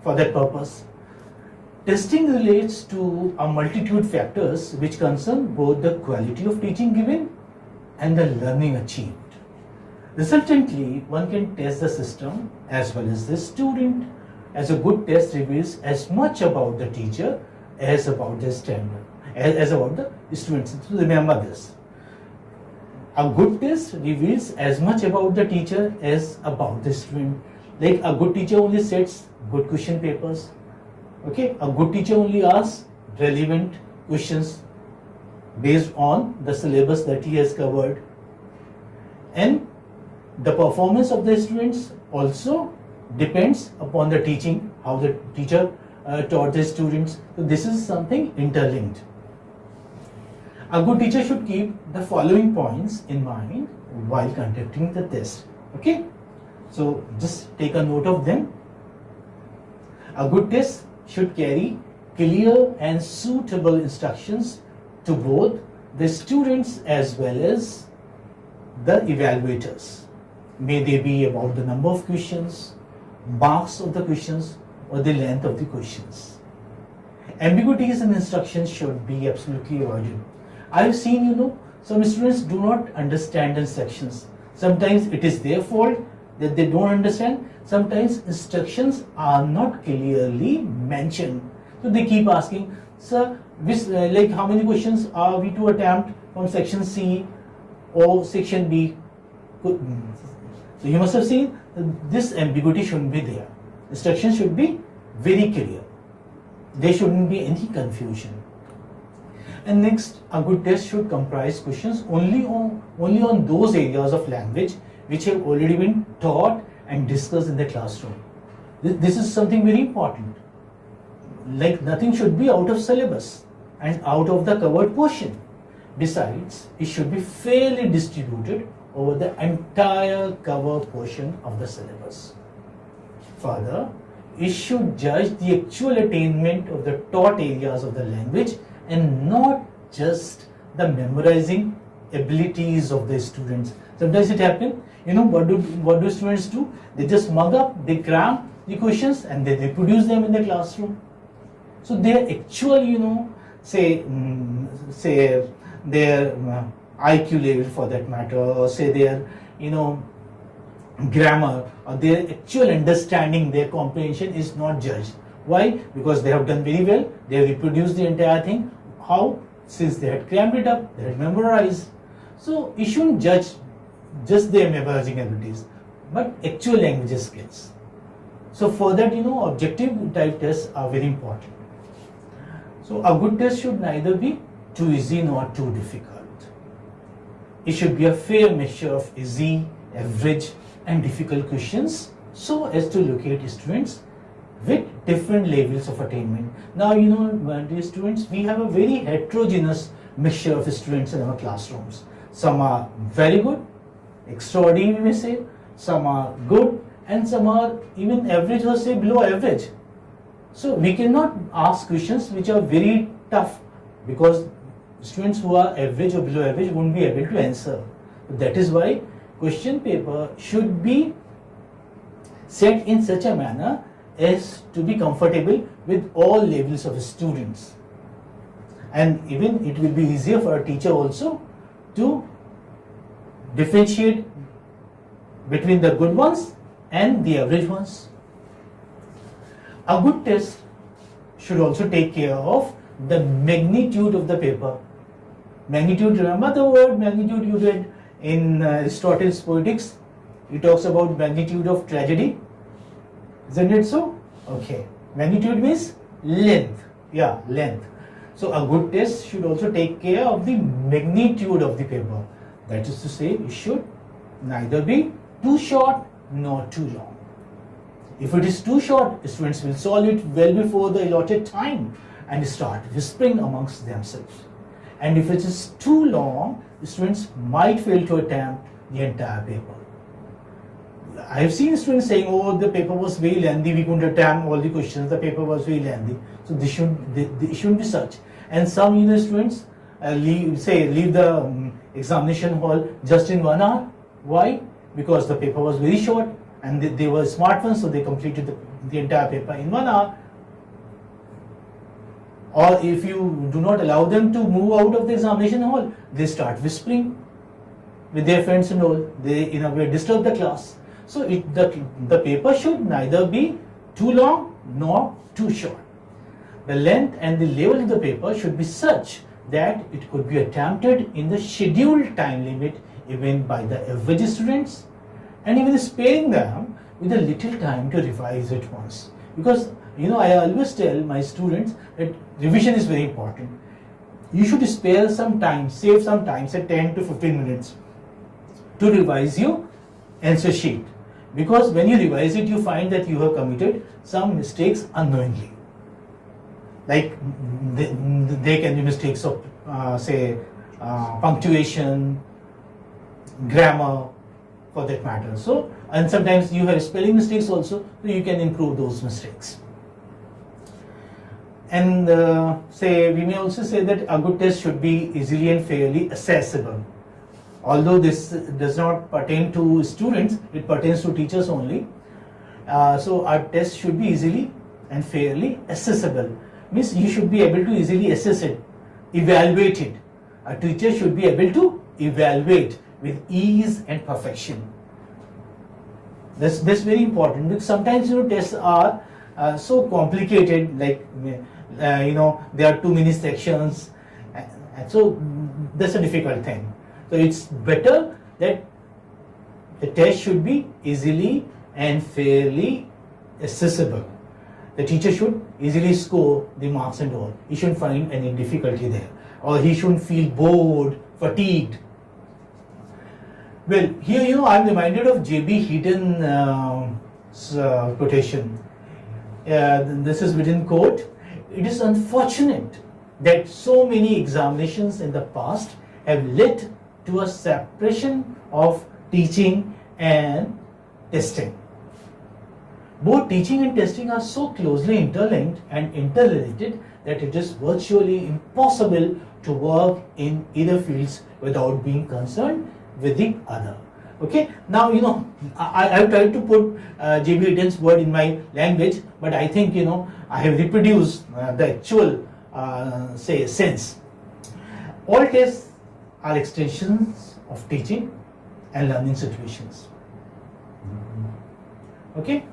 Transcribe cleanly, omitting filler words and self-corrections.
for that purpose. Testing relates to a multitude factors which concern both the quality of teaching given and the learning achieved. Resultantly, one can test the system as well as the student, as a good test reveals as much about the teacher as about the standard, as about the students. So remember this. A good test reveals as much about the teacher as about the student. Like a good teacher only sets good question papers. Okay, a good teacher only asks relevant questions based on the syllabus that he has covered. And the performance of the students also depends upon the teaching, how the teacher taught the students. So this is something interlinked. A good teacher should keep the following points in mind while conducting the test. Okay, so just take a note of them. A good test should carry clear and suitable instructions to both the students as well as the evaluators. May they be about the number of questions, marks of the questions, or the length of the questions. Ambiguities in instructions should be absolutely avoided. I have seen, some students do not understand instructions. Sometimes it is their fault that they don't understand. Sometimes instructions are not clearly mentioned. So they keep asking, sir, like how many questions are we to attempt from section C or section B? So you must have seen this ambiguity shouldn't be there. Instructions should be very clear. There shouldn't be any confusion. And next, a good test should comprise questions only on those areas of language which have already been taught and discussed in the classroom. This is something very important. Like nothing should be out of syllabus and out of the covered portion. Besides, it should be fairly distributed over the entire cover portion of the syllabus. Further, it should judge the actual attainment of the taught areas of the language and not just the memorizing abilities of the students. Sometimes it happens, what do students do? They just mug up, they cram the questions and they reproduce them in the classroom. So their actual, say their IQ level for that matter, or say their, grammar, or their actual understanding, their comprehension is not judged. Why? Because they have done very well, they have reproduced the entire thing. How? Since they had crammed it up, they had memorized. So you shouldn't judge just their memorizing abilities, but actual language skills. So for that, objective type tests are very important. So a good test should neither be too easy nor too difficult. It should be a fair mixture of easy, average and difficult questions so as to locate students with different levels of attainment. Now, dear students, we have a very heterogeneous mixture of students in our classrooms. Some are very good, extraordinary we may say, some are good, and some are even average or say below average. So we cannot ask questions which are very tough because students who are average or below average won't be able to answer. That is why question paper should be set in such a manner as to be comfortable with all levels of students. And even it will be easier for a teacher also to differentiate between the good ones and the average ones. A good test should also take care of the magnitude of the paper. Magnitude, remember the word magnitude you read in Aristotle's Poetics? He talks about magnitude of tragedy. Isn't it so? Okay. Magnitude means length. Yeah, length. So a good test should also take care of the magnitude of the paper. That is to say, it should neither be too short nor too long. If it is too short, students will solve it well before the allotted time and start whispering amongst themselves. And if it is too long, students might fail to attempt the entire paper. I have seen students saying, oh, the paper was very lengthy, we couldn't attempt all the questions, the paper was very lengthy. So they shouldn't be such. And some students leave the examination hall just in 1 hour. Why? Because the paper was very short and they were smart ones, so they completed the the entire paper in 1 hour. Or if you do not allow them to move out of the examination hall, they start whispering with their friends and all. They in a way disturb the class. So the paper should neither be too long nor too short. The length and the level of the paper should be such that it could be attempted in the scheduled time limit even by the average students, and even sparing them with a little time to revise it once. Because I always tell my students that revision is very important. You should spare some time, save some time, say 10 to 15 minutes to revise your answer sheet. Because when you revise it, you find that you have committed some mistakes unknowingly. Like they can be mistakes of punctuation, grammar, for that matter. So, and sometimes you have spelling mistakes also, so you can improve those mistakes. And we may also say that a good test should be easily and fairly accessible. Although this does not pertain to students, it pertains to teachers only. So our test should be easily and fairly accessible. Means you should be able to easily assess it, evaluate it. A teacher should be able to evaluate with ease and perfection. That's very important, because sometimes tests are so complicated, like there are too many sections, and so that's a difficult thing. So it's better that the test should be easily and fairly accessible. The teacher should easily score the marks and all. He shouldn't find any difficulty there, or he shouldn't feel bored, fatigued. Well, here I'm reminded of J.B. Heaton's quotation. This is written quote: "It is unfortunate that so many examinations in the past have led to a separation of teaching and testing. Both teaching and testing are so closely interlinked and interrelated that it is virtually impossible to work in either fields without being concerned with the other." Okay, now I've tried to put J.B. Heaton's word in my language, but I think I have reproduced the actual sense. All tests are extensions of teaching and learning situations. Okay.